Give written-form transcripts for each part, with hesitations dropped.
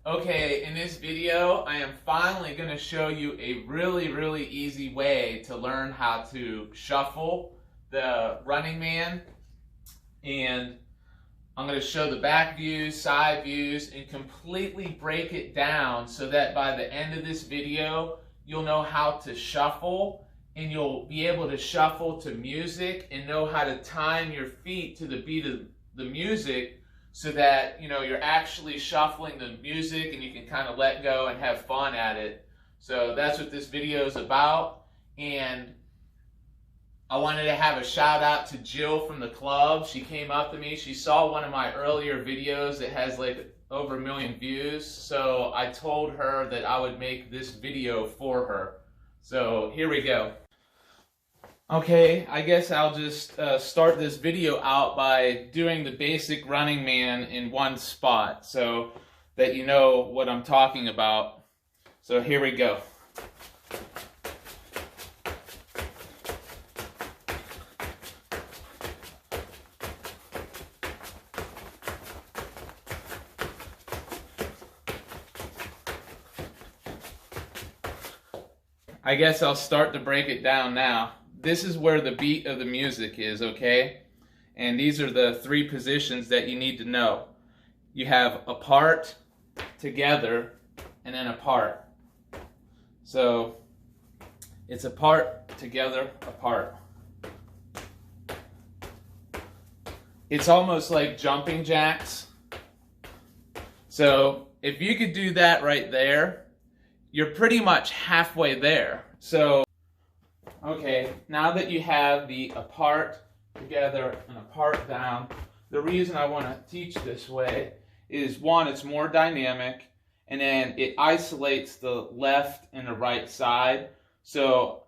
Okay, in this video, I am finally going to show you a really easy way to learn how to shuffle the Running Man. And I'm going to show the back views, side views, and completely break it down so that by the end of this video, you'll know how to shuffle and you'll be able to shuffle to music and know how to time your feet to the beat of the music so that you're actually shuffling the music and you can kind of let go and have fun at it. So that's what this video is about. And I wanted to have a shout out to Jill from the club. She came up to me. She saw one of my earlier videos that has like over 1 million views. So I told her that I would make this video for her. So here we go. Okay, I guess I'll just start this video out by doing the basic Running Man in one spot so that you know what I'm talking about. So here we go. I guess I'll start to break it down now. This is where the beat of the music is, okay? And these are the 3 positions that you need to know. You have apart, together, and then apart. So it's apart, together, apart. It's almost like jumping jacks. So if you could do that right there, you're pretty much halfway there. So okay, now that you have the apart, together, and apart down, the reason I want to teach this way is, one, it's more dynamic, and then it isolates the left and the right side. So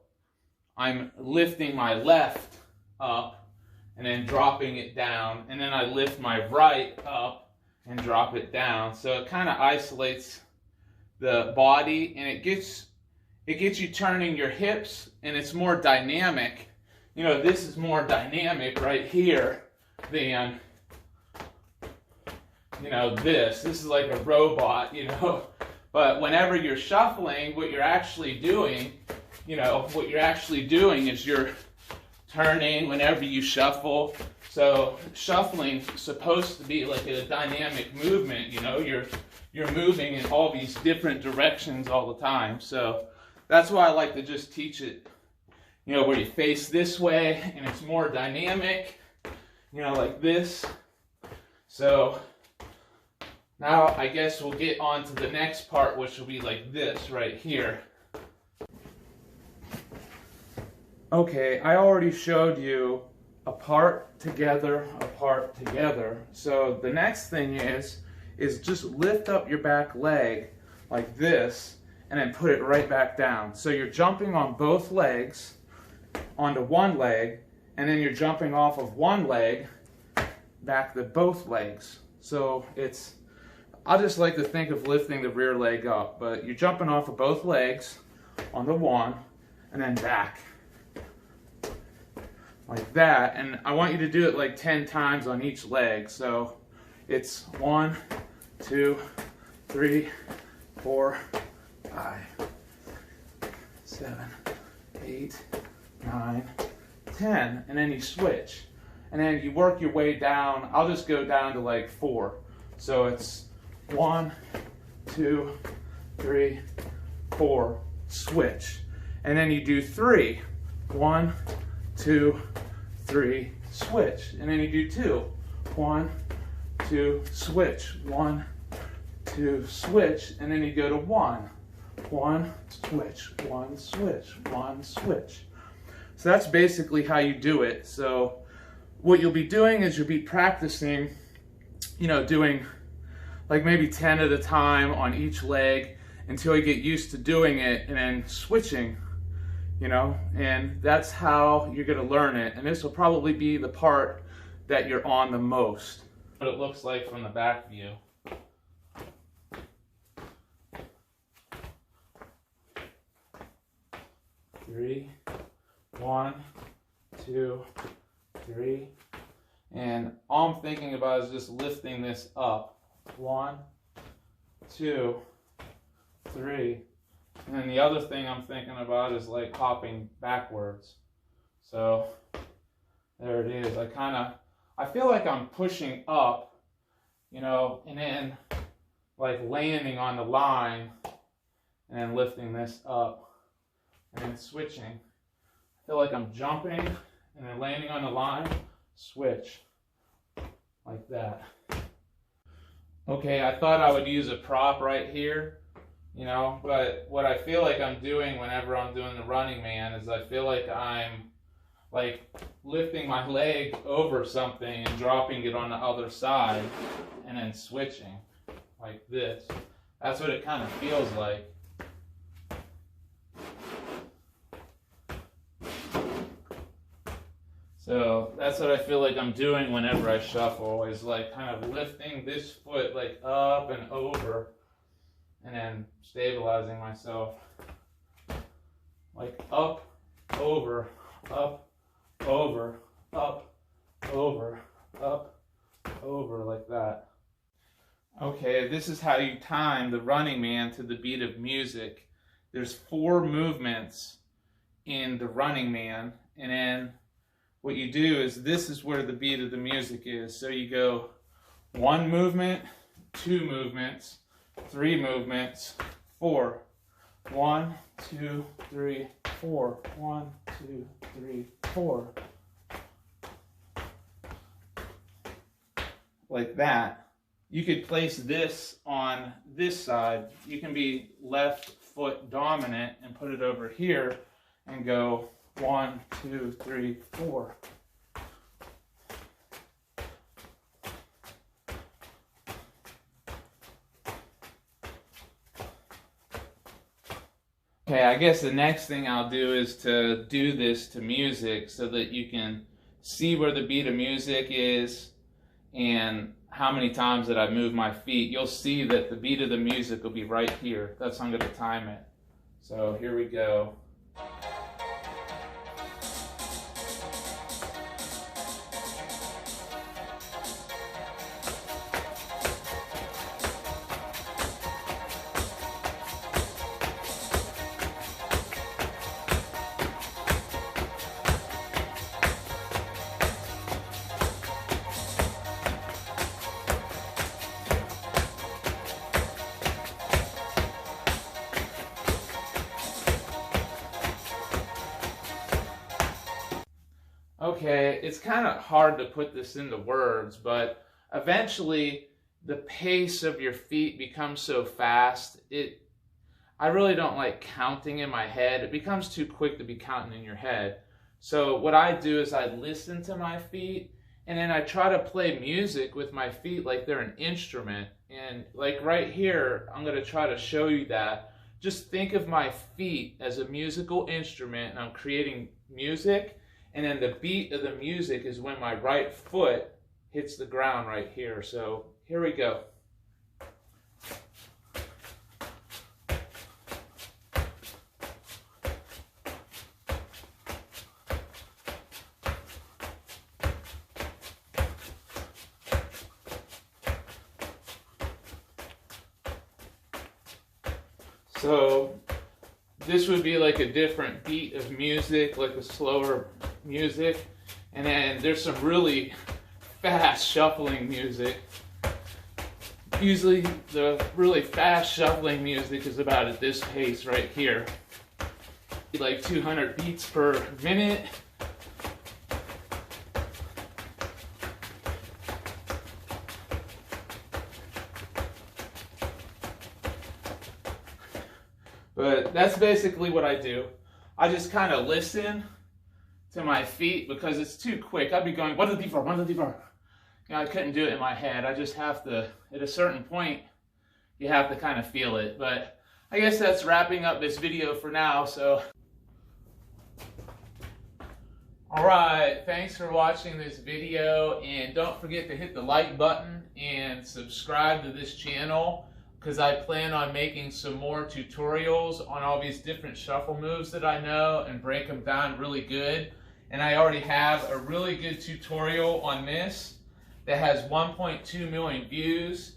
I'm lifting my left up and then dropping it down, and then I lift my right up and drop it down. So it kind of isolates the body, and it gets you turning your hips, and it's more dynamic. This is more dynamic right here than, this. This is like a robot, But whenever you're shuffling, what you're actually doing is you're turning whenever you shuffle. So shuffling is supposed to be like a dynamic movement, You're moving in all these different directions all the time. So that's why I like to just teach it, where you face this way and it's more dynamic, like this. So now I guess we'll get on to the next part, which will be like this right here. Okay, I already showed you apart, together, apart, together. So the next thing is just lift up your back leg like this and then put it right back down. So you're jumping on both legs onto one leg, and then you're jumping off of one leg back to both legs. So I just like to think of lifting the rear leg up, but you're jumping off of both legs onto one and then back like that. And I want you to do it like 10 times on each leg. So it's 1, 2, 3, 4, 5, 7, 8, 9, 10, and then you switch. And then you work your way down. I'll just go down to like 4. So it's 1, 2, 3, 4, switch. And then you do 3. 1, 2, 3, switch. And then you do 2. 1, 2, switch. 1, 2, switch. And then you go to 1. 1, switch, 1, switch, 1, switch. So that's basically how you do it. So what you'll be doing is you'll be practicing, doing like maybe 10 at a time on each leg until you get used to doing it, and then switching, and that's how you're going to learn it. And this will probably be the part that you're on the most. What it looks like from the back view. 3, 1, 2, 3, and all I'm thinking about is just lifting this up. 1, 2, 3. And then the other thing I'm thinking about is like hopping backwards. So there it is. I feel like I'm pushing up, you know, and then like landing on the line and then lifting this up and then switching. I feel like I'm jumping and then landing on the line, switch, like that. Okay, I thought I would use a prop right here, you know, but what I feel like I'm doing whenever I'm doing the Running Man is I feel like I'm like lifting my leg over something and dropping it on the other side and then switching like this. That's what it kind of feels like. So that's what I feel like I'm doing whenever I shuffle, is like kind of lifting this foot like up and over and then stabilizing myself. Like up, over, up, over, up, over, up, over, like that. Okay, this is how you time the Running Man to the beat of music. There's 4 movements in the Running Man, and then what you do is this is where the beat of the music is. So you go 1 movement, 2 movements, 3 movements, 4. 1, 2, 3, 4. 1, 2, 3, 4. Like that. You could place this on this side. You can be left foot dominant and put it over here and go 1, 2, 3, 4. Okay, I guess the next thing I'll do is to do this to music so that you can see where the beat of music is and how many times that I move my feet. You'll see that the beat of the music will be right here. That's how I'm going to time it. So here we go. Okay, it's kind of hard to put this into words, but eventually the pace of your feet becomes so fast, I really don't like counting in my head. It becomes too quick to be counting in your head. So what I do is I listen to my feet, and then I try to play music with my feet like they're an instrument. And like right here, I'm going to try to show you that. Just think of my feet as a musical instrument, and I'm creating music. And then the beat of the music is when my right foot hits the ground right here. So here we go. So this would be like a different beat of music, like a slower music, and then there's some really fast shuffling music. Usually the really fast shuffling music is about at this pace right here, like 200 beats per minute. But that's basically what I do. I just kind of listen to my feet because it's too quick. I'd be going 1, 2, 3, 4, 1, 2, 3, 4. You know, I couldn't do it in my head. I just have to, at a certain point, you have to kind of feel it. But I guess that's wrapping up this video for now. So, alright, thanks for watching this video, and don't forget to hit the like button and subscribe to this channel, because I plan on making some more tutorials on all these different shuffle moves that I know and break them down really good. And I already have a really good tutorial on this that has 1.2 million views,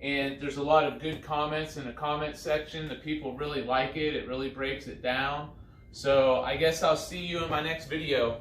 and there's a lot of good comments in the comment section. The people really like it. It really breaks it down. So I guess I'll see you in my next video.